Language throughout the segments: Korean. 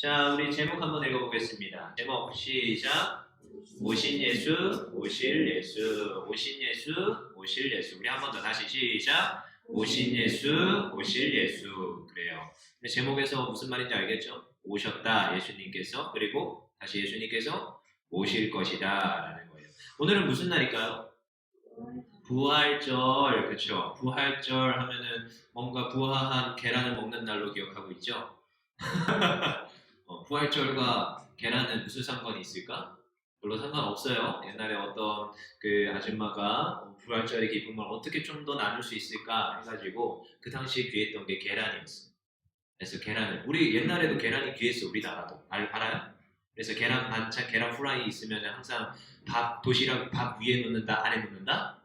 자, 우리 제목 한번 읽어보겠습니다. 제목 시작. 오신 예수, 오실 예수, 오신 예수, 오실 예수. 우리 한 번 더 다시 시작. 오신 예수, 오실 예수. 그래요. 근데 제목에서 무슨 말인지 알겠죠? 오셨다, 예수님께서. 그리고 다시 예수님께서 오실 것이다 라는 거예요. 오늘은 무슨 날일까요? 부활절, 그렇죠? 부활절 하면은 뭔가 부화한 계란을 먹는 날로 기억하고 있죠? 부활절과 계란은 무슨 상관이 있을까? 별로 상관없어요. 옛날에 어떤 그 아줌마가 부활절의 기쁨을 어떻게 좀 더 나눌 수 있을까 해가지고 그 당시에 귀했던 게 계란이었어요. 그래서 계란을 우리 옛날에도 계란이 귀했어. 우리나라도 알아요? 그래서 계란 반찬, 계란 후라이 있으면 항상 밥 도시락 밥 위에 놓는다, 아래 놓는다,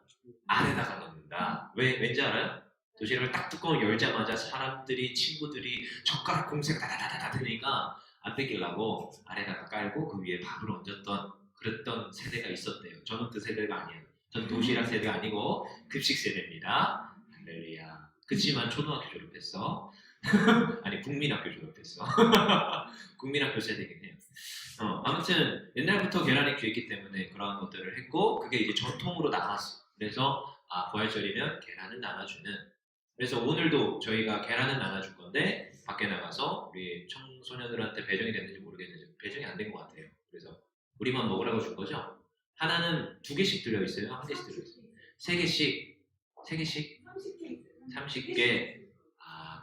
아래다가 놓는다. 왜 왠지 알아요? 도시락을 딱 뚜껑을 열자마자 사람들이 친구들이 젓가락 공세가 다다다다다 들으니까 안 뺏기려고 아래다가 깔고 그 위에 밥을 얹었던 그랬던 세대가 있었대요. 저는 그 세대가 아니에요. 전 도시락 세대가 아니고 급식 세대입니다. 할렐루야. 그치만 초등학교 졸업했어. 아니 국민학교 졸업했어. 국민학교 세대긴 해요. 아무튼 옛날부터 계란이 귀했기 때문에 그런 것들을 했고 그게 이제 전통으로 남았어. 그래서 부활절이면 계란을 나눠주는. 그래서 오늘도 저희가 계란을 나눠줄 건데 밖에 나가서 우리 청소년들한테 배정이 됐는지 모르겠는데 배정이 안 된 것 같아요. 그래서 우리만 먹으라고 준 거죠. 하나는 2개씩 들려있어요. 1개씩 들려있어요. 3개씩 3개씩 30개.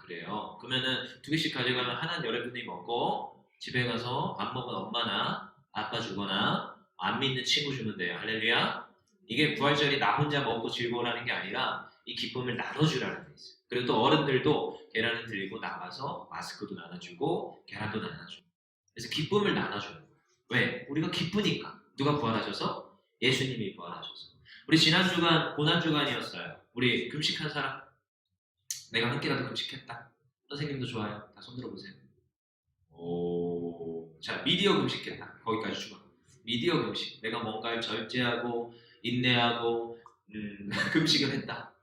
그래요. 그러면은 2개씩 가져가면 하나는 여러분이 먹고 집에 가서 밥 먹은 엄마나 아빠 주거나 안 믿는 친구 주면 돼요. 할렐루야. 이게 부활절이 나 혼자 먹고 즐거우라는 게 아니라 이 기쁨을 나눠주라는 게 있어요. 그리고 또 어른들도 계란을 들고 나가서 마스크도 나눠주고 계란도 나눠주고 그래서 기쁨을 나눠주는 거예요. 왜? 우리가 기쁘니까. 누가 부활하셔서? 예수님이 부활하셔서. 우리 지난주간 고난주간이었어요. 우리 금식한 사람? 내가 한 끼라도 금식했다. 선생님도 좋아요. 다 손들어 보세요. 자, 미디어 금식했다. 거기까지 주고. 미디어 금식. 내가 뭔가를 절제하고 인내하고 금식을 했다.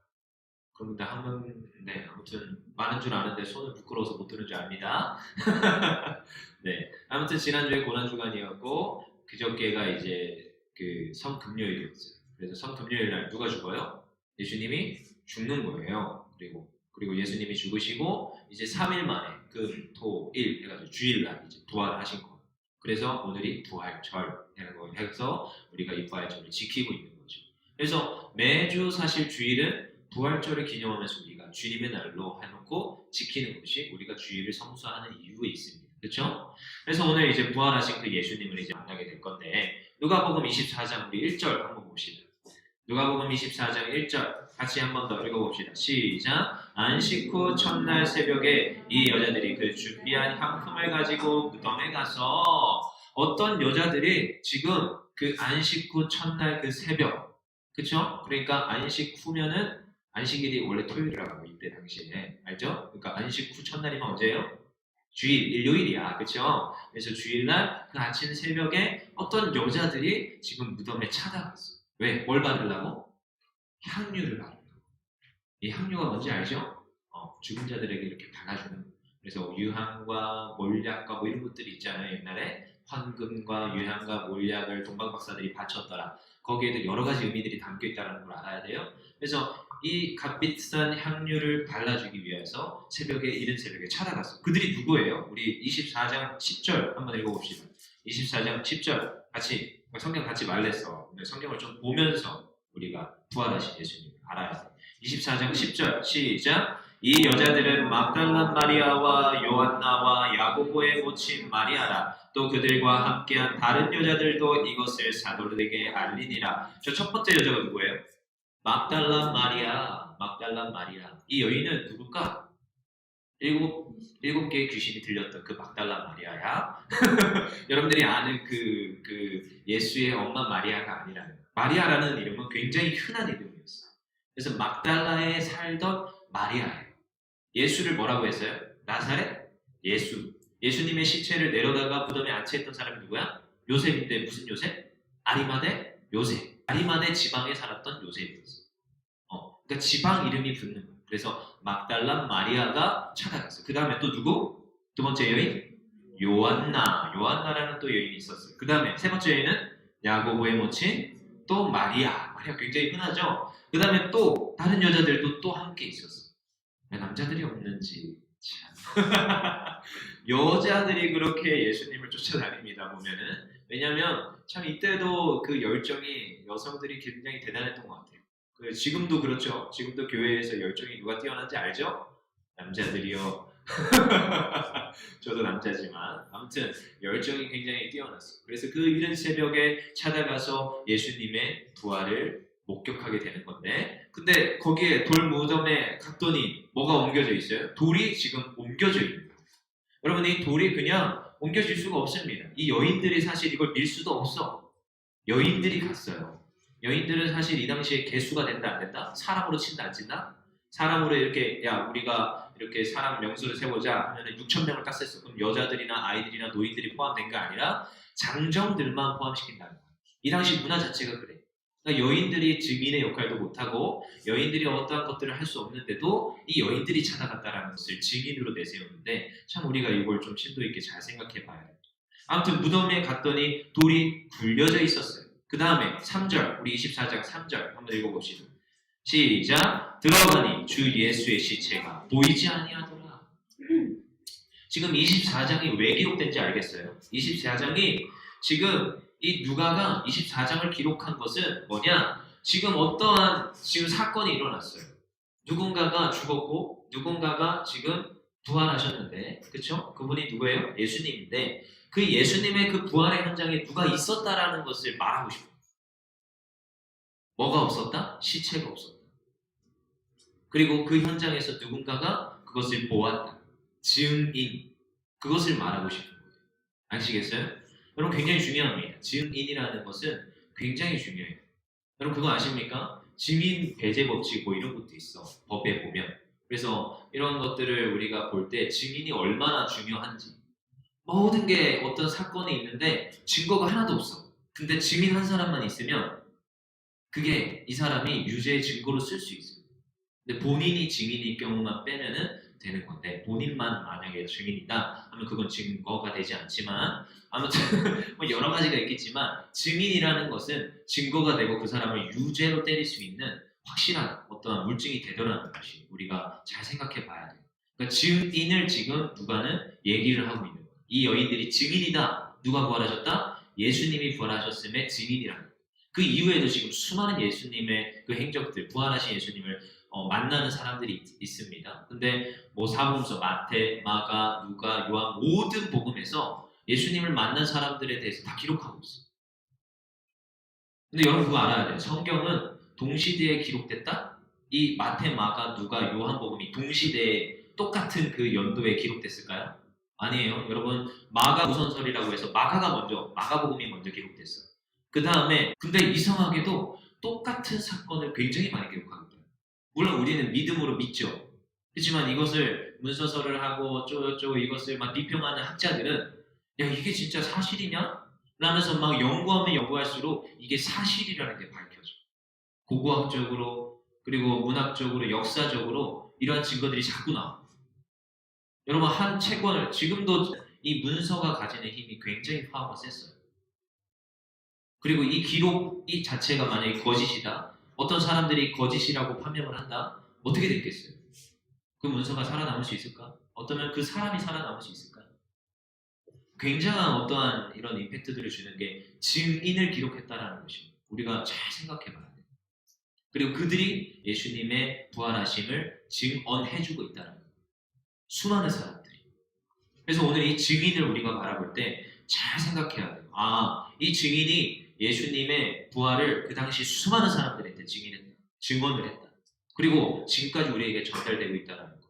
그럼 한 명, 네, 아무튼 많은 줄 아는데 손을 부끄러워서 못 드는 줄 압니다. 네, 아무튼 지난주에 고난주간이었고 그저께가 이제 그 성금요일이었어요. 그래서 성금요일 날 누가 죽어요? 예수님이 죽는 거예요. 그리고 예수님이 죽으시고 이제 3일 만에 금, 토, 일 해가지고 주일날 이제 부활하신 거예요. 그래서 오늘이 부활절이라고 해서 우리가 이 부활절을 지키고 있는 거죠. 그래서 매주 사실 주일은 부활절을 기념하면서 우리가 주님의 날로 해놓고 지키는 것이 우리가 주일을 성수하는 이유에 있습니다. 그렇죠? 그래서 오늘 이제 부활하신 그 예수님을 이제 만나게 될 건데 누가복음 24장 우리 1절 한번 봅시다. 누가복음 24장 1절 같이 한번 더 읽어봅시다. 시작. 안식 후 첫날 새벽에 이 여자들이 그 준비한 향품을 가지고 무덤에 가서 어떤 여자들이 지금 그 안식 후 첫날 그 새벽 그쵸? 그러니까 안식 후면은 안식일이 원래 토요일이라고 이때 당시에 알죠? 그러니까 안식 후 첫날이면 언제예요? 주일, 일요일이야. 그쵸? 그래서 주일날 그 아침 새벽에 어떤 여자들이 지금 무덤에 찾아갔어. 왜? 뭘 받으려고? 향유를 받으려고. 이 향유가 뭔지 알죠? 죽은 자들에게 이렇게 받아주는. 그래서 유향과 몰약과 뭐 이런 것들이 있잖아요. 옛날에 황금과 유향과 몰약을 동방 박사들이 바쳤더라. 거기에도 여러 가지 의미들이 담겨 있다는 걸 알아야 돼요. 그래서 이 값비싼 향유를 발라주기 위해서 이른 새벽에 찾아갔어. 그들이 누구예요? 우리 24장 10절 한번 읽어봅시다. 24장 10절 같이 성경 같이 말랬어. 성경을 좀 보면서 우리가 부활하신 예수님을 알아야 돼. 24장 10절 시작. 이 여자들은 막달라 마리아와 요한나와 야고보의 모친 마리아라. 또 그들과 함께한 다른 여자들도 이것을 사도들에게 알리니라. 저 첫 번째 여자가 누구예요? 막달라 마리아. 이 여인은 누굴까? 일곱 개의 귀신이 들렸던 그 막달라 마리아야. 여러분들이 아는 그 예수의 엄마 마리아가 아니라는 거예요. 마리아라는 이름은 굉장히 흔한 이름이었어요. 그래서 막달라에 살던 마리아예요. 예수를 뭐라고 했어요? 나사렛? 예수님의 시체를 내려다가 무덤에 안치했던 사람이 누구야? 요셉인데 무슨 요셉? 아리마대 요셉. 아리마대 지방에 살았던 요셉이었어요. 그러니까 지방 이름이 붙는 거예요. 그래서 막달라 마리아가 찾아갔어요. 그 다음에 또 누구? 두 번째 여인? 요한나라는 또 여인이 있었어요. 그 다음에 세 번째 여인은 야고보의 모친 또 마리아 굉장히 흔하죠. 그 다음에 또 다른 여자들도 또 함께 있었어요. 왜 남자들이 없는지 참. 여자들이 그렇게 예수님을 쫓아다닙니다 보면은. 왜냐하면 참 이때도 그 열정이 여성들이 굉장히 대단했던 것 같아요. 지금도 그렇죠. 지금도 교회에서 열정이 누가 뛰어난지 알죠? 남자들이요. 저도 남자지만 아무튼 열정이 굉장히 뛰어났어요. 그래서 그 이른 새벽에 찾아가서 예수님의 부활을 목격하게 되는 건데, 근데 거기에 돌 무덤에 갔더니 뭐가 옮겨져 있어요? 돌이 지금 옮겨져 있는 거예요. 여러분, 이 돌이 그냥 옮겨질 수가 없습니다. 이 여인들이 사실 이걸 밀 수도 없어. 여인들이 갔어요. 여인들은 사실 이 당시에 개수가 된다 안 된다? 사람으로 친다 안 친다? 사람으로 이렇게 우리가 이렇게 사람 명수를 세보자 하면은 6천 명을 딱 셌어. 그럼 여자들이나 아이들이나 노인들이 포함된 게 아니라 장정들만 포함시킨다는 거야. 이 당시 문화 자체가 그래. 그러니까 여인들이 증인의 역할도 못하고 여인들이 어떠한 것들을 할 수 없는데도 이 여인들이 찾아갔다라는 것을 증인으로 내세우는데, 참 우리가 이걸 좀 심도 있게 잘 생각해 봐야 돼요. 아무튼 무덤에 갔더니 돌이 굴려져 있었어요. 그 다음에 3절, 우리 24장 3절 한번 읽어봅시다. 시작. 들어가니 주 예수의 시체가 보이지 아니하더라. 지금 24장이 왜 기록된지 알겠어요? 24장이 지금 이 누가가 24장을 기록한 것은 뭐냐? 지금 어떠한 사건이 일어났어요. 누군가가 죽었고 누군가가 지금 부활하셨는데, 그렇죠? 그분이 누구예요? 예수님인데 그 예수님의 그 부활의 현장에 누가 있었다라는 것을 말하고 싶어요. 뭐가 없었다? 시체가 없었다. 그리고 그 현장에서 누군가가 그것을 보았다. 증인. 그것을 말하고 싶은 거예요. 아시겠어요? 여러분, 굉장히 중요합니다. 증인이라는 것은 굉장히 중요해요. 여러분, 그거 아십니까? 증인 배제 법칙 뭐 이런 것도 있어. 법에 보면. 그래서 이런 것들을 우리가 볼 때 증인이 얼마나 중요한지. 모든 게 어떤 사건이 있는데 증거가 하나도 없어. 근데 증인 한 사람만 있으면 그게 이 사람이 유죄의 증거로 쓸 수 있어요. 근데 본인이 증인일 경우만 빼면은 되는 건데, 본인만 만약에 증인이다 하면 그건 증거가 되지 않지만, 아무튼 뭐 여러 가지가 있겠지만 증인이라는 것은 증거가 되고 그 사람을 유죄로 때릴 수 있는 확실한 어떠한 물증이 되더라는 것이 우리가 잘 생각해 봐야 돼요. 그러니까 증인을 지금 누가는 얘기를 하고 있는 거예요. 이 여인들이 증인이다. 누가 부활하셨다? 예수님이 부활하셨음의 증인이라는 거예요. 그 이후에도 지금 수많은 예수님의 그 행적들, 부활하신 예수님을 만나는 사람들이 있습니다. 근데 뭐 사복음서, 마태, 마가, 누가, 요한 모든 복음에서 예수님을 만난 사람들에 대해서 다 기록하고 있어요. 근데 여러분 그거 알아야 돼요. 성경은 동시대에 기록됐다? 이 마태, 마가, 누가, 요한 복음이 동시대에 똑같은 그 연도에 기록됐을까요? 아니에요. 여러분, 마가 우선설이라고 해서 마가복음이 먼저 기록됐어요. 그 다음에 근데 이상하게도 똑같은 사건을 굉장히 많이 기록하고 있어요. 물론 우리는 믿음으로 믿죠. 그렇지만 이것을 문서설을 하고 어쩌고저쩌고 이것을 막 비평하는 학자들은 야, 이게 진짜 사실이냐? 라면서 막 연구하면 연구할수록 이게 사실이라는 게 밝혀져. 고고학적으로, 그리고 문학적으로, 역사적으로 이러한 증거들이 자꾸 나와. 여러분, 한 책원을 지금도 이 문서가 가지는 힘이 굉장히 파워가 셌어요. 그리고 이 기록 이 자체가 만약에 거짓이다, 어떤 사람들이 거짓이라고 판명을 한다, 어떻게 됐겠어요? 그 문서가 살아남을 수 있을까? 어쩌면 그 사람이 살아남을 수 있을까? 굉장한 어떠한 이런 임팩트들을 주는 게 증인을 기록했다라는 것입니다. 우리가 잘 생각해 봐야 돼요. 그리고 그들이 예수님의 부활하심을 증언해주고 있다는 거예요. 수많은 사람들이. 그래서 오늘 이 증인을 우리가 바라볼 때 잘 생각해야 돼요. 이 증인이 예수님의 부활을 그 당시 수많은 사람들한테 증언을 했다. 그리고 지금까지 우리에게 전달되고 있다는 거.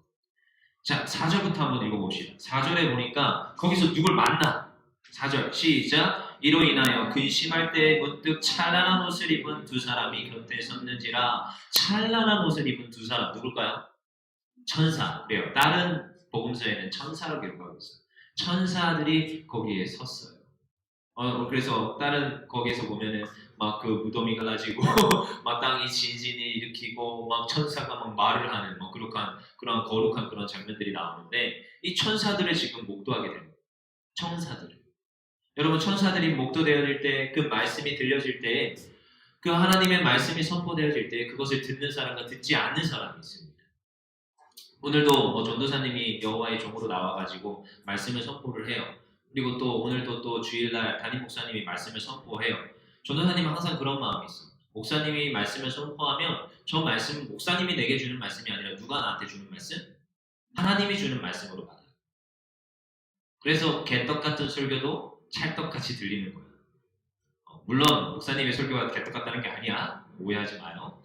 자, 4절부터 한번 읽어봅시다. 4절에 보니까 거기서 누굴 만나. 4절 시작. 이로 인하여 근심할 때 문득 찬란한 옷을 입은 두 사람이 곁에 섰는지라. 찬란한 옷을 입은 두 사람 누굴까요? 천사. 그래요. 다른 복음서에는 천사로 기록하고 있어요. 천사들이 거기에 섰어요. 그래서 다른 거기에서 보면은 막 그 무덤이 갈라지고 막 땅이 진진이 일으키고 막 천사가 막 말을 하는 뭐 그런 거룩한 그런 장면들이 나오는데 이 천사들을 지금 목도하게 됩니다. 천사들. 여러분 천사들이 목도되어질 때 그 말씀이 들려질 때 그 하나님의 말씀이 선포되어질 때 그것을 듣는 사람과 듣지 않는 사람이 있습니다. 오늘도 전도사님이 여호와의 종으로 나와가지고 말씀을 선포를 해요. 그리고 또 오늘도 또 주일날 담임 목사님이 말씀을 선포해요. 전도사님은 항상 그런 마음이 있어. 목사님이 말씀을 선포하면 저 말씀은 목사님이 내게 주는 말씀이 아니라 누가 나한테 주는 말씀? 하나님이 주는 말씀으로 받아요. 그래서 개떡 같은 설교도 찰떡같이 들리는 거예요. 물론 목사님의 설교가 개떡 같다는 게 아니야. 오해하지 마요.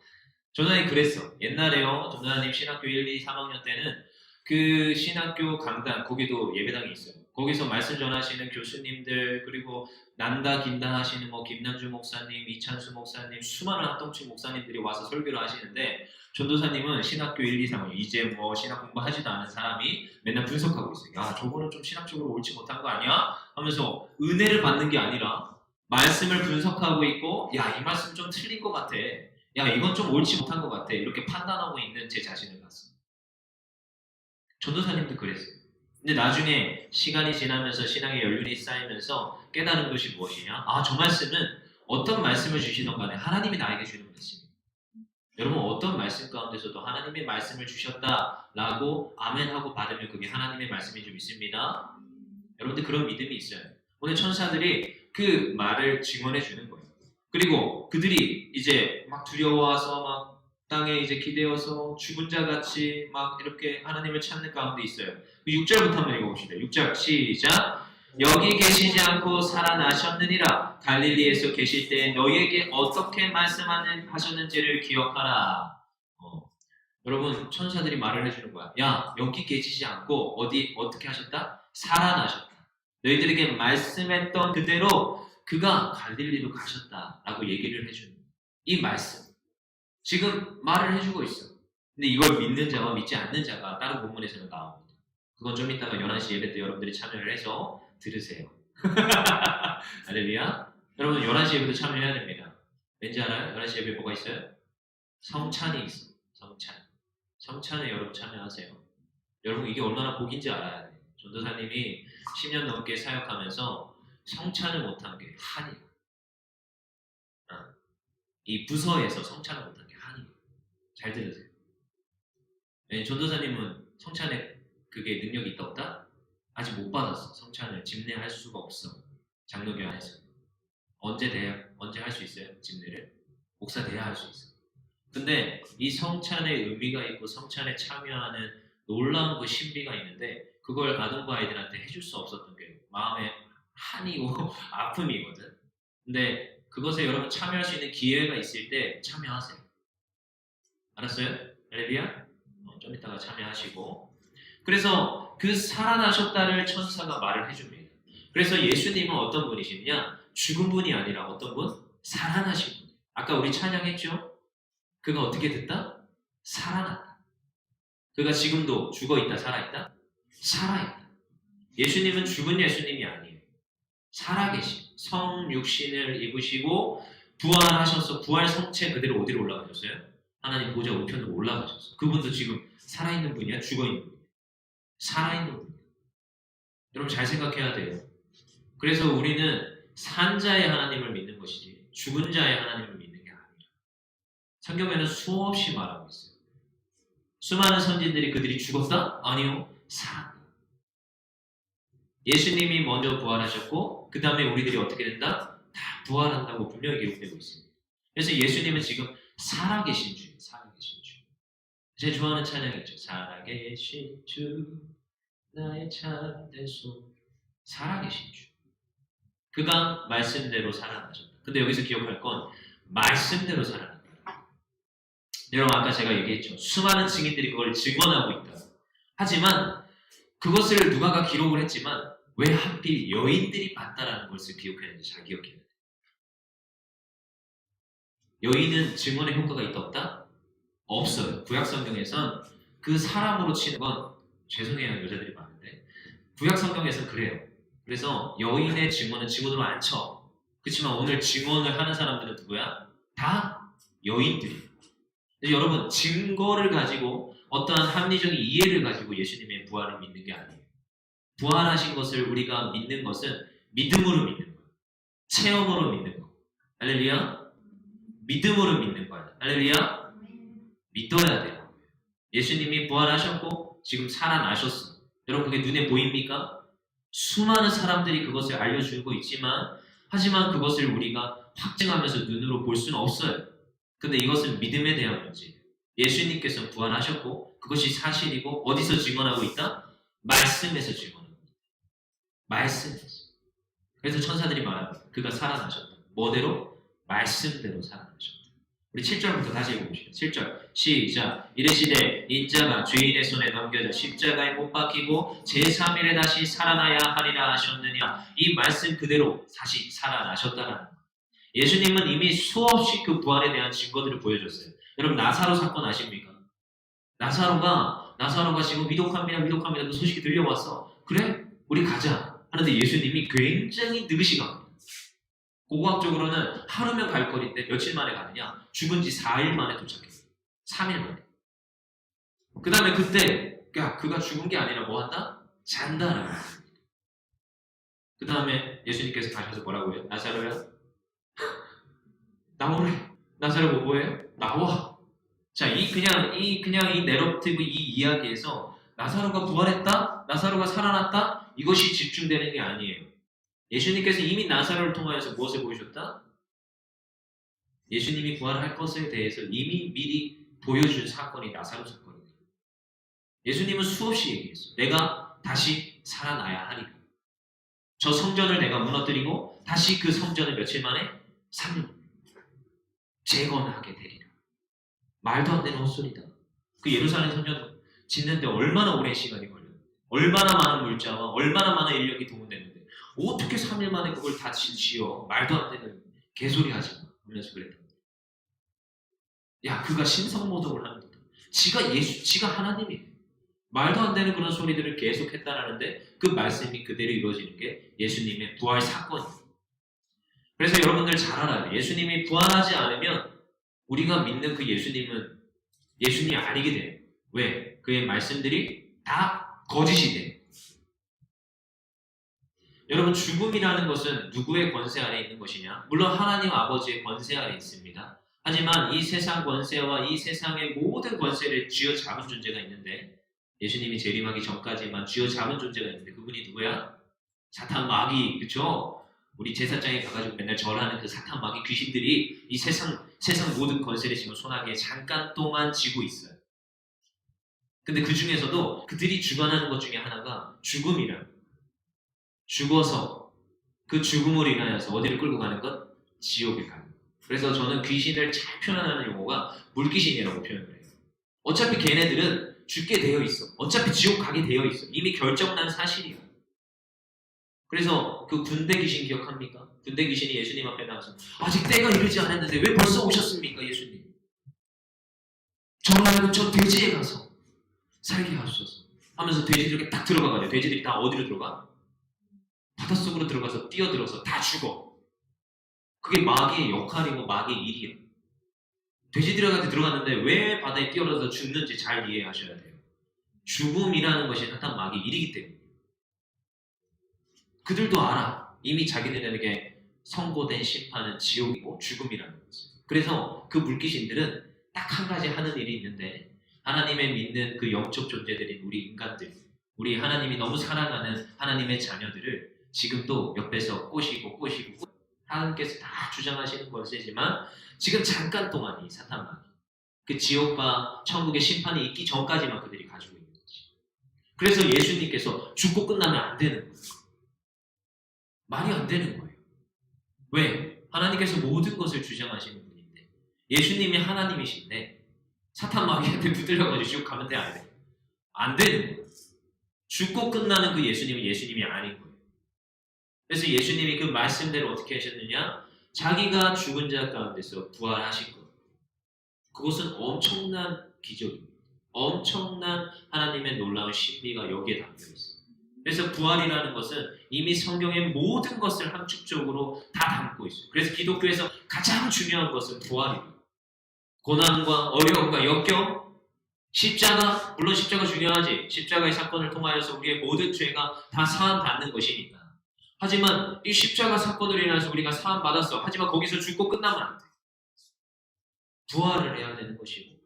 전도사님 그랬어. 옛날에요. 전도사님 신학교 1, 2, 3학년 때는 그 신학교 강단, 거기도 예배당이 있어요. 거기서 말씀 전하시는 교수님들, 그리고 난다 긴다 하시는 김남주 목사님, 이찬수 목사님, 수많은 합동측 목사님들이 와서 설교를 하시는데 전도사님은 신학교 1, 2, 3학년 이제 신학 공부하지도 않은 사람이 맨날 분석하고 있어요. 야, 저거는 좀 신학적으로 옳지 못한 거 아니야? 하면서 은혜를 받는 게 아니라 말씀을 분석하고 있고, 야, 이 말씀 좀 틀린 것 같아. 야, 이건 좀 옳지 못한 것 같아. 이렇게 판단하고 있는 제 자신을 봤습니다. 전도사님도 그랬어요. 근데 나중에 시간이 지나면서 신앙의 연륜이 쌓이면서 깨달은 것이 무엇이냐? 아, 저 말씀은 어떤 말씀을 주시던 간에 하나님이 나에게 주는 말씀입니다. 여러분 어떤 말씀 가운데서도 하나님의 말씀을 주셨다라고 아멘하고 받으면 그게 하나님의 말씀인 줄 믿습니다. 여러분들 그런 믿음이 있어요. 오늘 천사들이 그 말을 증언해 주는 거예요. 그리고 그들이 이제 막 두려워와서 막 땅에 이제 기대어서 죽은 자 같이 막 이렇게 하나님을 찾는 가운데 있어요. 6절부터 한번 읽어봅시다. 6절 시작. 여기 계시지 않고 살아나셨느니라. 갈릴리에서 계실 때 너희에게 어떻게 말씀하셨는지를 기억하라. 여러분 천사들이 말을 해주는 거야. 야, 여기 계시지 않고 어떻게 하셨다? 살아나셨다. 너희들에게 말씀했던 그대로 그가 갈릴리로 가셨다라고 얘기를 해주는 거야. 이 말씀 지금 말을 해주고 있어. 근데 이걸 믿는 자와 믿지 않는 자가 다른 본문에서는 나옵니다. 그건 좀 이따가 11시 예배 때 여러분들이 참여를 해서 들으세요. 할렐루야. 여러분 11시 예배도 참여해야 됩니다. 왠지 알아요? 11시 예배 뭐가 있어요? 성찬이 있어. 성찬에 여러분 참여하세요. 여러분 이게 얼마나 복인지 알아야 돼요. 전도사님이 10년 넘게 사역하면서 성찬을 못한 게 한이에요. 이 부서에서 성찬을 못한 게 한이에요. 잘 들으세요. 전도사님은 성찬에 그게 능력이 있다 없다? 아직 못 받았어. 성찬을 집례할 수가 없어. 장로교 안에서. 언제 할 수 있어요? 집례를? 목사 돼야 할 수 있어. 근데 이 성찬에 의미가 있고 성찬에 참여하는 놀라운 그 신비가 있는데 그걸 아동과 아이들한테 해줄 수 없었던 게 마음의 한이고 아픔이거든. 근데 그것에 여러분 참여할 수 있는 기회가 있을 때 참여하세요. 알았어요? 할렐루야? 좀 이따가 참여하시고. 그래서 그 살아나셨다를 천사가 말을 해줍니다. 그래서 예수님은 어떤 분이시냐? 죽은 분이 아니라 어떤 분? 살아나신 분. 아까 우리 찬양했죠? 그가 어떻게 됐다? 살아났다. 그가 지금도 죽어있다, 살아있다? 살아있다. 예수님은 죽은 예수님이 아니에요. 살아계신 성육신을 입으시고 부활하셔서 부활 성체 그대로 어디로 올라가셨어요? 하나님 보좌 우편으로 올라가셨어요. 그분도 지금 살아있는 분이야? 죽어있는 분이야? 살아있는 분. 여러분 잘 생각해야 돼요. 그래서 우리는 산자의 하나님을 믿는 것이지 죽은 자의 하나님을 믿는 게 아니라 성경에는 수없이 말하고 있어요. 수많은 선진들이 그들이 죽었다? 아니요. 살았다. 예수님이 먼저 부활하셨고 그 다음에 우리들이 어떻게 된다? 다 부활한다고 분명히 기록되고 있습니다. 그래서 예수님은 지금 살아계신 주, 살아계신 주. 제 좋아하는 찬양이죠. 살아계신 주, 나의 참된 손. 살아계신 주. 그가 말씀대로 살아나셨다. 근데 여기서 기억할 건 말씀대로 살아났다. 여러분 아까 제가 얘기했죠. 수많은 증인들이 그걸 증언하고 있다. 하지만 그것을 누가가 기록을 했지만 왜 하필 여인들이 봤다라는 것을 기억해야 되는지 잘 기억해야 돼요. 여인은 증언의 효과가 있다 없다? 없어요. 구약성경에선 그 사람으로 치는 건 죄송해요. 여자들이 많은데 구약성경에선 그래요. 그래서 여인의 증언은 증언으로 안 쳐. 그렇지만 오늘 증언을 하는 사람들은 누구야? 다 여인들이에요. 여러분 증거를 가지고 어떠한 합리적인 이해를 가지고 예수님의 부활을 믿는 게 아니에요. 부활하신 것을 우리가 믿는 것은 믿음으로 믿는 거예요. 체험으로 믿는 거. 할렐루야. 믿음으로 믿는 거예요. 할렐루야. 믿어야 돼요. 예수님이 부활하셨고 지금 살아나셨어. 여러분 그게 눈에 보입니까? 수많은 사람들이 그것을 알려주고 있지만 하지만 그것을 우리가 확증하면서 눈으로 볼 수는 없어요. 근데 이것은 믿음에 대한 문제예요. 예수님께서 부활하셨고 그것이 사실이고 어디서 증언하고 있다? 말씀에서 증언하고 있다. 말씀에서. 그래서 천사들이 말합니다. 그가 살아나셨다. 뭐대로? 말씀대로 살아나셨다. 우리 7절부터 다시 읽어보시죠. 7절 시작. 이르시되 인자가 죄인의 손에 넘겨져 십자가에 못 박히고 제3일에 다시 살아나야 하리라 하셨느냐. 이 말씀 그대로 다시 살아나셨다라는 거예요. 예수님은 이미 수없이 그 부활에 대한 증거들을 보여줬어요. 여러분 나사로 사건 아십니까? 나사로가 지금 위독합니다 그 소식이 들려왔어. 그래? 우리 가자 하는데 예수님이 굉장히 느긋이 갑니다. 고고학적으로는 하루면 갈 거리인데 며칠 만에 가느냐? 죽은 지 4일 만에 도착했어요. 3일 만에. 그 다음에 그때 그가 죽은 게 아니라 뭐 한다? 잔다라고 합니다. 그 다음에 예수님께서 가셔서 뭐라고 해요? 나사로야 나오래. 나사로 뭐해? 나와. 자, 그냥 이 내러티브 이 이야기에서 나사로가 부활했다? 나사로가 살아났다? 이것이 집중되는 게 아니에요. 예수님께서 이미 나사로를 통하여서 무엇을 보여줬다? 예수님이 부활할 것에 대해서 이미 미리 보여준 사건이 나사로 사건입니다. 예수님은 수없이 얘기했어요. 내가 다시 살아나야 하리라. 저 성전을 내가 무너뜨리고 다시 그 성전을 며칠 만에 3일 재건하게 되리라. 말도 안 되는 헛소리다. 그 예루살렘 성전 짓는데 얼마나 오랜 시간이 걸려요. 얼마나 많은 물자와 얼마나 많은 인력이 동원됐는데 어떻게 3일 만에 그걸 다 지어? 말도 안 되는 개소리 하지 마. 하면서 그랬다. 야, 그가 신성모독을 하는 거다. 지가 하나님이에요. 말도 안 되는 그런 소리들을 계속 했다라는데 그 말씀이 그대로 이루어지는 게 예수님의 부활 사건이에요. 그래서 여러분들 잘 알아요. 예수님이 부활하지 않으면 우리가 믿는 그 예수님은 예수님이 아니게 돼요. 왜? 그의 말씀들이 다 거짓이 돼요. 여러분 죽음이라는 것은 누구의 권세 아래 있는 것이냐? 물론 하나님 아버지의 권세 아래 있습니다. 하지만 이 세상 권세와 이 세상의 모든 권세를 쥐어잡은 존재가 있는데 예수님이 재림하기 전까지만 쥐어잡은 존재가 있는데 그분이 누구야? 사탄 마귀, 그쵸? 우리 제사장에 가가지고 맨날 절하는 그 사탄 마귀 귀신들이 이 세상 모든 권세를 지금 손아귀에 잠깐 동안 쥐고 있어요. 근데 그 중에서도 그들이 주관하는 것 중에 하나가 죽음이라. 죽어서 그 죽음으로 인하여서 어디를 끌고 가는 것? 지옥에 가는 것. 그래서 저는 귀신을 잘 표현하는 용어가 물귀신이라고 표현을 해요. 어차피 걔네들은 죽게 되어 있어. 어차피 지옥 가게 되어 있어. 이미 결정난 사실이야. 그래서 그 군대 귀신 기억합니까? 군대 귀신이 예수님 앞에 나와서 아직 때가 이르지 않았는데 왜 벌써 오셨습니까 예수님? 저는 저 돼지에 가서 살게 하소서 하면서 돼지들에게 딱 들어가가지고 돼지들이 다 어디로 들어가? 바닷속으로 들어가서 뛰어들어서 다 죽어. 그게 마귀의 역할이고 마귀의 일이에요. 돼지들한테 들어갔는데 왜 바다에 뛰어들어서 죽는지 잘 이해하셔야 돼요. 죽음이라는 것이 사탄 마귀의 일이기 때문에. 그들도 알아. 이미 자기들에게 선고된 심판은 지옥이고 죽음이라는 거지. 그래서 그 물귀신들은 딱 한 가지 하는 일이 있는데 하나님의 믿는 그 영적 존재들인 우리 인간들, 우리 하나님이 너무 사랑하는 하나님의 자녀들을 지금도 옆에서 꼬시고 하나님께서 다 주장하시는 것이지만 지금 잠깐 동안 이 사탄만 그 지옥과 천국의 심판이 있기 전까지만 그들이 가지고 있는 거지. 그래서 예수님께서 죽고 끝나면 안 되는 거예요. 말이 안 되는 거예요. 왜? 하나님께서 모든 것을 주장하시는 분인데 예수님이 하나님이신데 사탄 마귀한테 붙들려가지고 지옥 가면 돼? 안 돼? 안 되는 거예요. 죽고 끝나는 그 예수님은 예수님이 아닌 거예요. 그래서 예수님이 그 말씀대로 어떻게 하셨느냐? 자기가 죽은 자 가운데서 부활하신 것. 그것은 엄청난 기적입니다. 엄청난 하나님의 놀라운 신비가 여기에 담겨 있어요. 그래서 부활이라는 것은 이미 성경의 모든 것을 함축적으로 다 담고 있어요. 그래서 기독교에서 가장 중요한 것은 부활입니다. 고난과 어려움과 역경, 십자가, 물론 십자가 중요하지. 십자가의 사건을 통하여서 우리의 모든 죄가 다 사함받는 것이니까. 하지만 이 십자가 사건으로 인해서 우리가 사함받았어. 하지만 거기서 죽고 끝나면 안 돼. 부활을 해야 되는 것이고,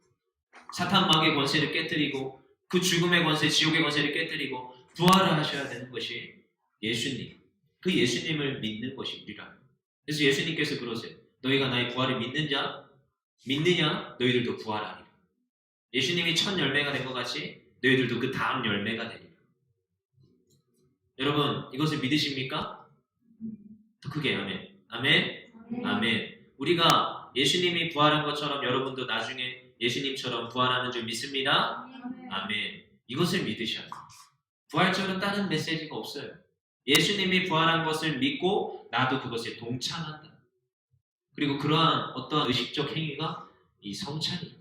사탄 마귀의 권세를 깨뜨리고 그 죽음의 권세, 지옥의 권세를 깨뜨리고 부활을 하셔야 되는 것이 예수님. 그 예수님을 믿는 것이 우리라. 그래서 예수님께서 그러세요. 너희가 나의 부활을 믿느냐? 너희들도 부활하리라. 예수님이 첫 열매가 된 것 같이 너희들도 그 다음 열매가 되리라. 여러분, 이것을 믿으십니까? 더 크게 아멘. 아멘. 아멘. 우리가 예수님이 부활한 것처럼 여러분도 나중에 예수님처럼 부활하는 줄 믿습니다. 아멘. 이것을 믿으셔야 돼요. 부활절은 다른 메시지가 없어요. 예수님이 부활한 것을 믿고 나도 그것에 동참한다. 그리고 그러한 어떠한 의식적 행위가 이 성찬이에요.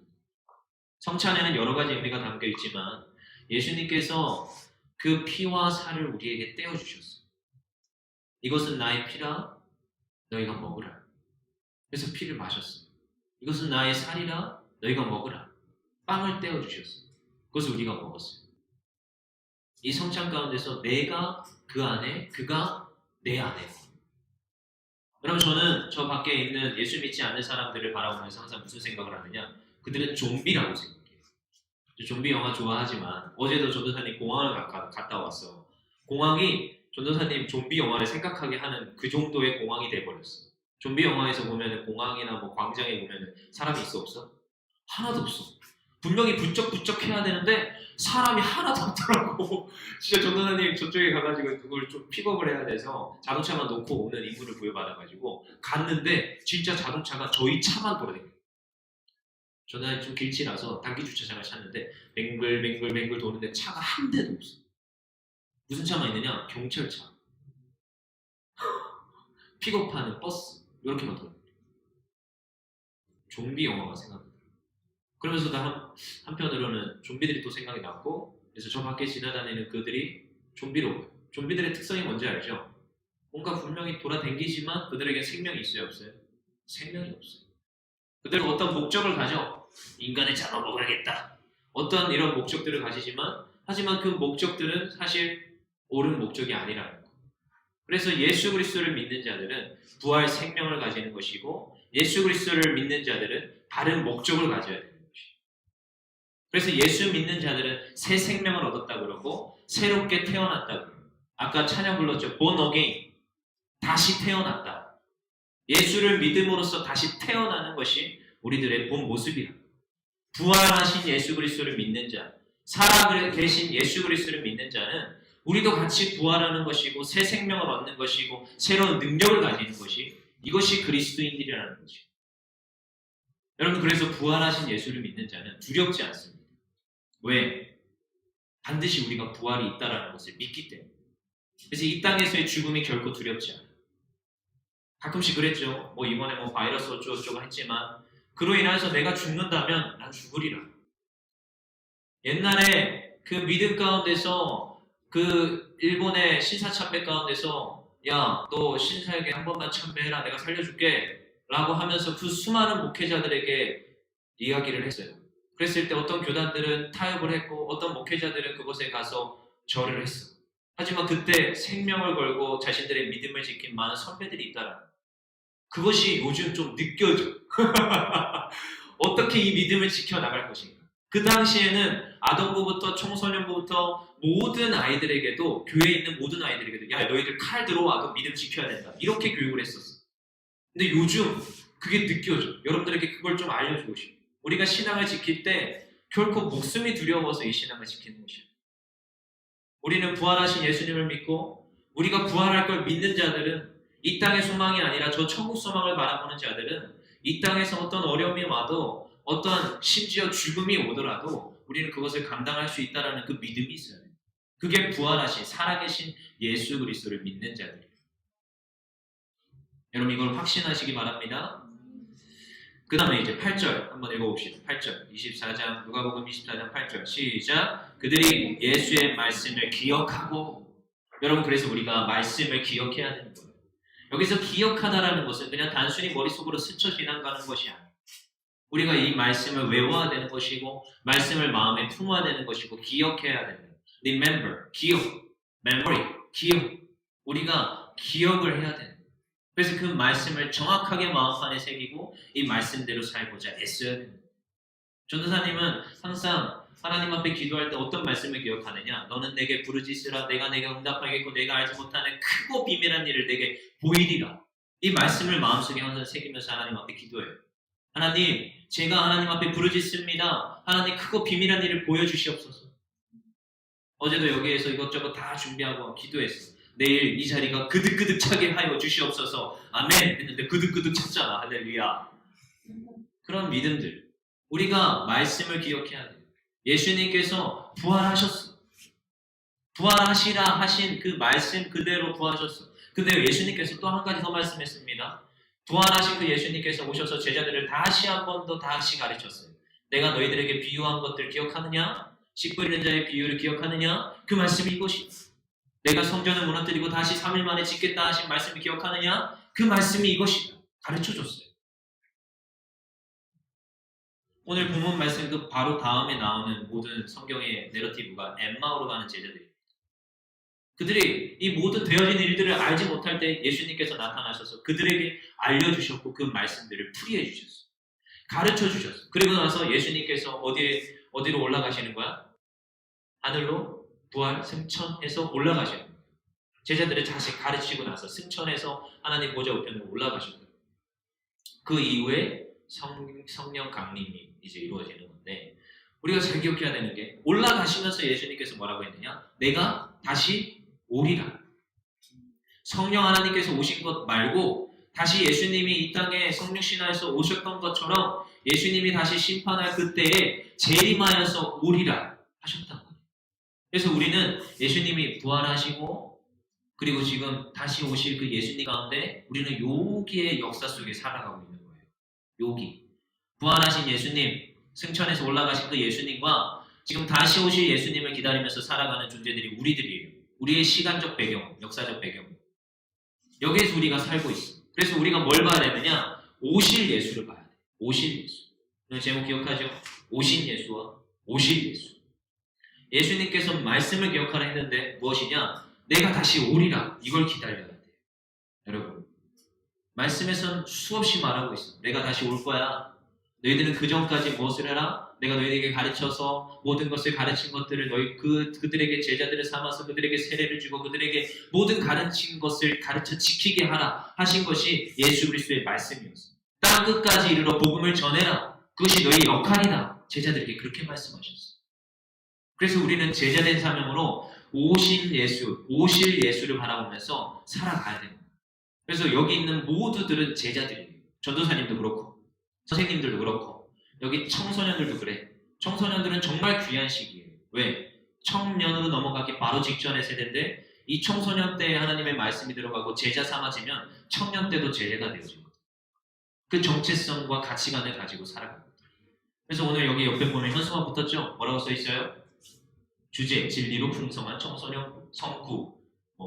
성찬에는 여러 가지 의미가 담겨 있지만 예수님께서 그 피와 살을 우리에게 떼어주셨어요. 이것은 나의 피라 너희가 먹으라. 그래서 피를 마셨어요. 이것은 나의 살이라 너희가 먹으라. 빵을 떼어주셨어요. 그것을 우리가 먹었어요. 이 성찬 가운데서 내가 그 안에, 그가 내 안에. 여러분, 저는 저 밖에 있는 예수 믿지 않는 사람들을 바라보면서 항상 무슨 생각을 하느냐? 그들은 좀비라고 생각해요. 좀비 영화 좋아하지만 어제도 전도사님 공항을 갔다 왔어. 공항이 전도사님 좀비 영화를 생각하게 하는 그 정도의 공항이 돼버렸어. 좀비 영화에서 보면 공항이나 뭐 광장에 보면 사람이 있어 없어? 하나도 없어. 분명히 부쩍부쩍 해야 되는데 사람이 하나도 없더라고. 진짜 전도사님 저쪽에 가가지고 누굴 좀 픽업을 해야 돼서 자동차만 놓고 오는 인물을 부여받아가지고 갔는데 진짜 자동차가 저희 차만 돌아다녀요. 저는 좀 길치라서 단기 주차장을 찾는데 뱅글뱅글뱅글 도는데 차가 한 대도 없어. 무슨 차만 있느냐? 경찰차. 픽업하는 버스. 이렇게만 돌아요. 좀비 영화가 생각나. 그러면서 한편으로는 좀비들이 또 생각이 났고, 그래서 저 밖에 지나다니는 그들이 좀비로 보여요. 좀비들의 특성이 뭔지 알죠? 뭔가 분명히 돌아다니지만 그들에게 생명이 있어요, 없어요? 생명이 없어요. 그들은 어떤 목적을 가져 인간을 잡아먹어야겠다. 어떤 이런 목적들을 가지지만 하지만 그 목적들은 사실 옳은 목적이 아니라는 거. 그래서 예수 그리스도를 믿는 자들은 부활 생명을 가지는 것이고 예수 그리스도를 믿는 자들은 다른 목적을 가져야 되는 것이에요. 그래서 예수 믿는 자들은 새 생명을 얻었다 그러고 새롭게 태어났다 그러고 아까 찬양 불렀죠. born again. 다시 태어났다. 예수를 믿음으로써 다시 태어나는 것이 우리들의 본 모습이다. 부활하신 예수 그리스도를 믿는 자, 살아계신 예수 그리스도를 믿는 자는 우리도 같이 부활하는 것이고 새 생명을 얻는 것이고 새로운 능력을 가지는 것이 이것이 그리스도인들이라는 것이죠. 여러분, 그래서 부활하신 예수를 믿는 자는 두렵지 않습니다. 왜? 반드시 우리가 부활이 있다는 것을 믿기 때문에. 그래서 이 땅에서의 죽음이 결코 두렵지 않아요. 가끔씩 그랬죠. 이번에 바이러스 어쩌고저쩌고 했지만 그로 인해서 내가 죽는다면 난 죽으리라. 옛날에 그 믿음 가운데서 그 일본의 신사 참배 가운데서 야, 너 신사에게 한 번만 참배해라. 내가 살려줄게. 라고 하면서 그 수많은 목회자들에게 이야기를 했어요. 그랬을 때 어떤 교단들은 타협을 했고 어떤 목회자들은 그곳에 가서 절을 했어. 하지만 그때 생명을 걸고 자신들의 믿음을 지킨 많은 선배들이 있더라. 그것이 요즘 좀 느껴져. 어떻게 이 믿음을 지켜나갈 것인가. 그 당시에는 아동부부터 청소년부부터 모든 아이들에게도 교회에 있는 모든 아이들에게도 야 너희들 칼 들어와도 믿음 지켜야 된다. 이렇게 교육을 했었어. 근데 요즘 그게 느껴져. 여러분들에게 그걸 좀 알려주고 싶어. 우리가 신앙을 지킬 때 결코 목숨이 두려워서 이 신앙을 지키는 것이야. 우리는 부활하신 예수님을 믿고 우리가 부활할 걸 믿는 자들은 이 땅의 소망이 아니라 저 천국 소망을 바라보는 자들은 이 땅에서 어떤 어려움이 와도 어떤 심지어 죽음이 오더라도 우리는 그것을 감당할 수 있다는 그 믿음이 있어야 돼요. 그게 부활하신 살아계신 예수 그리스도를 믿는 자들이에요. 여러분 이걸 확신하시기 바랍니다. 그 다음에 이제 8절 한번 읽어봅시다. 8절 24장 누가복음 24장 8절 시작. 그들이 예수의 말씀을 기억하고 여러분 그래서 우리가 말씀을 기억해야 되는 거예요. 여기서 기억하다라는 것은 그냥 단순히 머릿속으로 스쳐 지나가는 것이 아니에요. 우리가 이 말씀을 외워야 되는 것이고 말씀을 마음에 품어야 되는 것이고 기억해야 되는 거예요. Remember, 기억, memory, 기억. 우리가 기억을 해야 되는 거예요. 그래서 그 말씀을 정확하게 마음판에 새기고 이 말씀대로 살고자 애써야 되는 거예요. 전도사님은 항상 하나님 앞에 기도할 때 어떤 말씀을 기억하느냐? 너는 내게 부르짖으라. 내가 내게 응답하겠고 내가 알지 못하는 크고 비밀한 일을 내게 보이리라. 이 말씀을 마음속에 항상 새기면서 하나님 앞에 기도해요. 하나님, 제가 하나님 앞에 부르짖습니다. 하나님 크고 비밀한 일을 보여주시옵소서. 어제도 여기에서 이것저것 다 준비하고 기도했어. 내일 이 자리가 그득그득 차게 하여 주시옵소서. 아멘 했는데 그득그득 찼잖아. 할렐루야. 그런 믿음들. 우리가 말씀을 기억해야 돼요. 예수님께서 부활하셨어. 부활하시라 하신 그 말씀 그대로 부활하셨어. 근데 예수님께서 또 한 가지 더 말씀했습니다. 부활하신 그 예수님께서 오셔서 제자들을 다시 한 번 더 다시 가르쳤어요. 내가 너희들에게 비유한 것들 기억하느냐? 씨 뿌리는 자의 비유를 기억하느냐? 그 말씀이 이것이다. 내가 성전을 무너뜨리고 다시 3일 만에 짓겠다 하신 말씀을 기억하느냐? 그 말씀이 이것이다. 가르쳐줬어요. 오늘 본문 말씀 그 바로 다음에 나오는 모든 성경의 내러티브가 엠마오로 가는 제자들이에요. 그들이 이 모든 되어진 일들을 알지 못할 때 예수님께서 나타나셔서 그들에게 알려주셨고 그 말씀들을 풀이해 주셨어요. 가르쳐 주셨어요. 그리고 나서 예수님께서 어디로 올라가시는 거야? 하늘로 부활 승천해서 올라가시는 거예요. 제자들을 다시 가르치고 나서 승천해서 하나님 보좌 우편으로 올라가셨어요. 그 이후에 성령 강림이 이제 이루어지는 건데 우리가 잘 기억해야 되는 게 올라가시면서 예수님께서 뭐라고 했느냐? 내가 다시 오리라. 성령 하나님께서 오신 것 말고 다시 예수님이 이 땅에 성육신하여서 오셨던 것처럼 예수님이 다시 심판할 그때에 재림하여서 오리라 하셨다는 거예요. 그래서 우리는 예수님이 부활하시고 그리고 지금 다시 오실 그 예수님 가운데 우리는 여기의 역사 속에 살아가고 있는 거예요. 여기 부활하신 예수님, 승천해서 올라가신 그 예수님과 지금 다시 오실 예수님을 기다리면서 살아가는 존재들이 우리들이에요. 우리의 시간적 배경, 역사적 배경. 여기에서 우리가 살고 있어. 그래서 우리가 뭘 봐야 되느냐? 오실 예수를 봐야 돼. 오실 예수. 오늘 제목 기억하죠? 오신 예수와 오실 예수. 예수님께서 말씀을 기억하라 했는데 무엇이냐? 내가 다시 오리라. 이걸 기다려야 돼. 여러분, 말씀에서는 수없이 말하고 있어. 내가 다시 올 거야. 너희들은 그 전까지 무엇을 해라? 내가 너희에게 가르쳐서 모든 것을 가르친 것들을 그들에게 제자들을 삼아서 그들에게 세례를 주고 그들에게 모든 가르친 것을 가르쳐 지키게 하라 하신 것이 예수 그리스도의 말씀이었어요. 땅 끝까지 이르러 복음을 전해라. 그것이 너희 역할이다. 제자들에게 그렇게 말씀하셨어요. 그래서 우리는 제자된 사명으로 오신 예수, 오실 예수를 바라보면서 살아가야 됩니다. 그래서 여기 있는 모두들은 제자들이에요. 전도사님도 그렇고 선생님들도 그렇고 여기 청소년들도 그래. 청소년들은 정말 귀한 시기예요. 왜? 청년으로 넘어가기 바로 직전의 세대인데 이 청소년 때 하나님의 말씀이 들어가고 제자 삼아지면 청년 때도 제자가 되어지거든요. 그 정체성과 가치관을 가지고 살아갑니다. 그래서 오늘 여기 옆에 보면 현수막 붙었죠? 뭐라고 써있어요? 주제, 진리로 풍성한 청소년 성구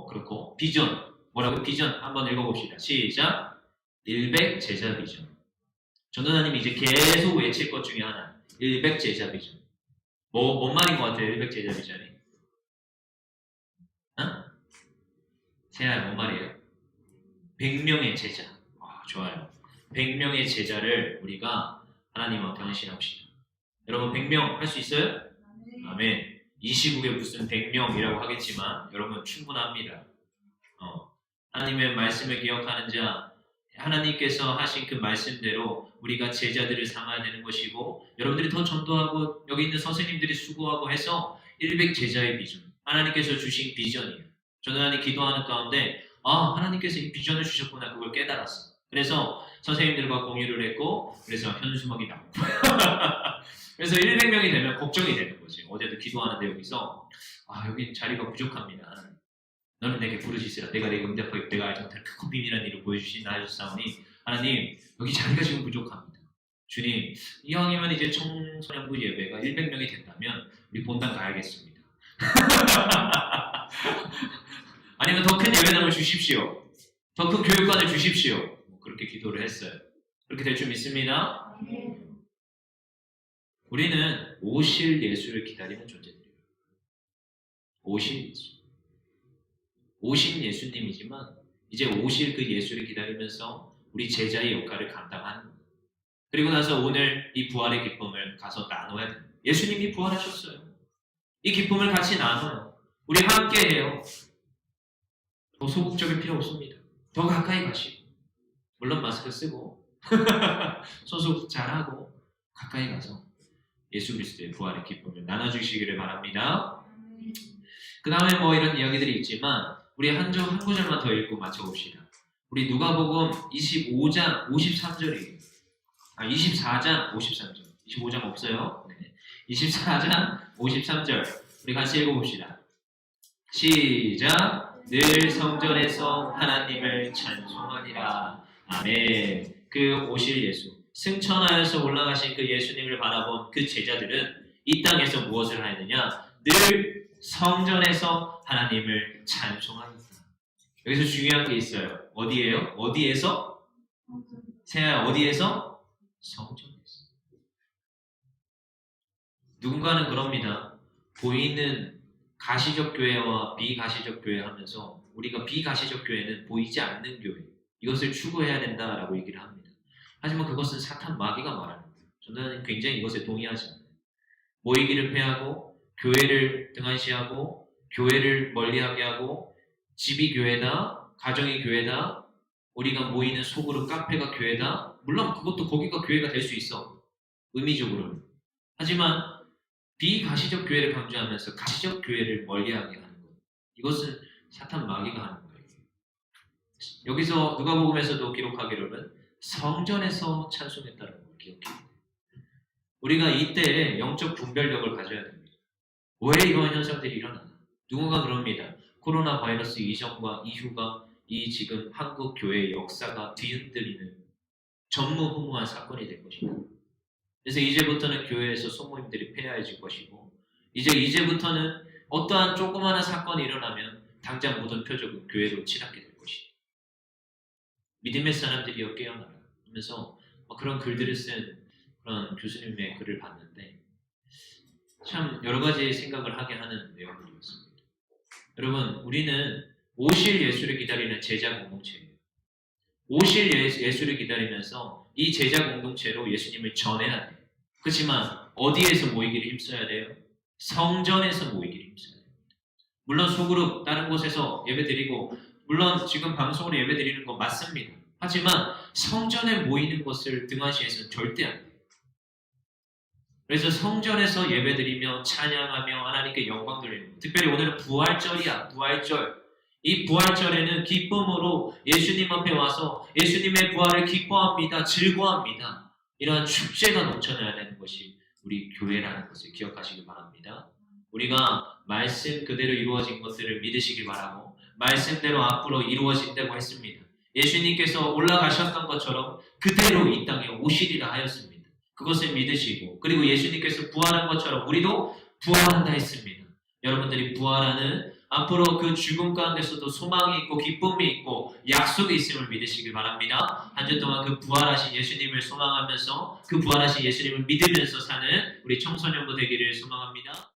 그렇고 비전, 뭐라고? 비전 한번 읽어봅시다. 시작! 100 제자 비전. 전도사님이 이제 계속 외칠 것 중에 하나 100 제자 비전. 뭔 말인 것 같아요? 100 제자 비전이? 세아야 뭔 말이에요? 100명의 제자. 좋아요. 100명의 제자를 우리가 하나님 앞에 헌신합시다. 여러분 100명 할 수 있어요? 아멘. 이 시국에 무슨 100명이라고 하겠지만 여러분 충분합니다. 하나님의 말씀을 기억하는 자, 하나님께서 하신 그 말씀대로 우리가 제자들을 삼아야 되는 것이고 여러분들이 더 전도하고 여기 있는 선생님들이 수고하고 해서 100 제자의 비전, 하나님께서 주신 비전이에요. 저는 하나님 기도하는 가운데 하나님께서 이 비전을 주셨구나 그걸 깨달았어. 그래서 선생님들과 공유를 했고 그래서 현수막이 나오고 그래서 100명이 되면 걱정이 되는 거지. 어제도 기도하는데 여기서 여기 자리가 부족합니다. 너는 내게 부르짖으라. 내가 내게 응답하여 내가 알지 못할 크고 비밀한 일을 보여주신다 하셨사오니 하나님 여기 자리가 지금 부족합니다. 주님 이왕이면 이제 청소년부 예배가 100명이 된다면 우리 본당 가야겠습니다. 아니면 더 큰 예배당을 주십시오. 더 큰 교육관을 주십시오. 그렇게 기도를 했어요. 그렇게 될 줄 믿습니다. 우리는 오실 예수를 기다리는 존재들이에요. 오실 예수. 오신 예수님이지만 이제 오실 그 예수를 기다리면서 우리 제자의 역할을 감당하는 거예요. 그리고 나서 오늘 이 부활의 기쁨을 가서 나눠야 돼요. 예수님이 부활하셨어요. 이 기쁨을 같이 나눠요. 우리 함께 해요. 더 소극적일 필요 없습니다. 더 가까이 가시고 물론 마스크 쓰고 소속 잘하고 가까이 가서 예수 그리스도의 부활의 기쁨을 나눠주시기를 바랍니다. 그 다음에 뭐 이런 이야기들이 있지만 우리 한 구절만 더 읽고 맞춰봅시다. 우리 누가복음 25장 53절이에요. 24장 53절. 25장 없어요. 네. 24장 53절. 우리 같이 읽어봅시다. 시작. 늘 성전에서 하나님을 찬송하니라. 아멘. 그 오실 예수. 승천하여서 올라가신 그 예수님을 바라본 그 제자들은 이 땅에서 무엇을 하느냐? 늘 성전에서 하나님을 찬송하니라. 여기서 중요한 게 있어요. 어디예요? 어디에서? 세아야, 어디에서? 성전에서. 누군가는 그럽니다. 보이는 가시적 교회와 비가시적 교회 하면서 우리가 비가시적 교회는 보이지 않는 교회, 이것을 추구해야 된다라고 얘기를 합니다. 하지만 그것은 사탄 마귀가 말하는 거예요. 저는 굉장히 이것에 동의하지 않아요. 모이기를 패하고 교회를 등한시하고 교회를 멀리하게 하고 집이 교회다, 가정이 교회다, 우리가 모이는 소그룹 카페가 교회다. 물론 그것도 거기가 교회가 될 수 있어. 의미적으로는. 하지만 비가시적 교회를 강조하면서 가시적 교회를 멀리하게 하는 것. 이것은 사탄 마귀가 하는 거예요. 여기서 누가복음에서도 기록하기로는 성전에서 찬송했다는 걸 기억해요. 우리가 이때 영적 분별력을 가져야 됩니다. 왜 이러한 현상들이 일어나나? 누군가 그럽니다. 코로나 바이러스 이전과 이후가 이 지금 한국 교회의 역사가 뒤흔들리는 전무후무한 사건이 될 것이다. 그래서 이제부터는 교회에서 소모임들이 폐하해질 것이고 이제부터는 어떠한 조그마한 사건이 일어나면 당장 모든 표적은 교회로 치닫게 될 것이다. 믿음의 사람들이여 깨어나라 하면서 그런 글들을 쓴 그런 교수님의 글을 봤는데 참 여러 가지 생각을 하게 하는 내용들이었습니다. 여러분, 우리는 오실 예수를 기다리는 제자 공동체예요. 오실 예수를 기다리면서 이 제자 공동체로 예수님을 전해야 돼요. 그렇지만 어디에서 모이기를 힘써야 돼요? 성전에서 모이기를 힘써야 돼요. 물론 소그룹 다른 곳에서 예배드리고 물론 지금 방송으로 예배드리는 거 맞습니다. 하지만 성전에 모이는 것을 등한시해서는 절대 안 돼요. 그래서 성전에서 예배드리며 찬양하며 하나님께 영광 돌리는 것. 특별히 오늘은 부활절이야. 부활절. 이 부활절에는 기쁨으로 예수님 앞에 와서 예수님의 부활을 기뻐합니다. 즐거워합니다. 이러한 축제가 넘쳐나야 되는 것이 우리 교회라는 것을 기억하시기 바랍니다. 우리가 말씀 그대로 이루어진 것들을 믿으시기 바라고 말씀대로 앞으로 이루어진다고 했습니다. 예수님께서 올라가셨던 것처럼 그대로 이 땅에 오시리라 하였습니다. 그것을 믿으시고 그리고 예수님께서 부활한 것처럼 우리도 부활한다 했습니다. 여러분들이 부활하는 앞으로 그 죽음 가운데서도 소망이 있고 기쁨이 있고 약속이 있음을 믿으시길 바랍니다. 한 주 동안 그 부활하신 예수님을 소망하면서 그 부활하신 예수님을 믿으면서 사는 우리 청소년부 되기를 소망합니다.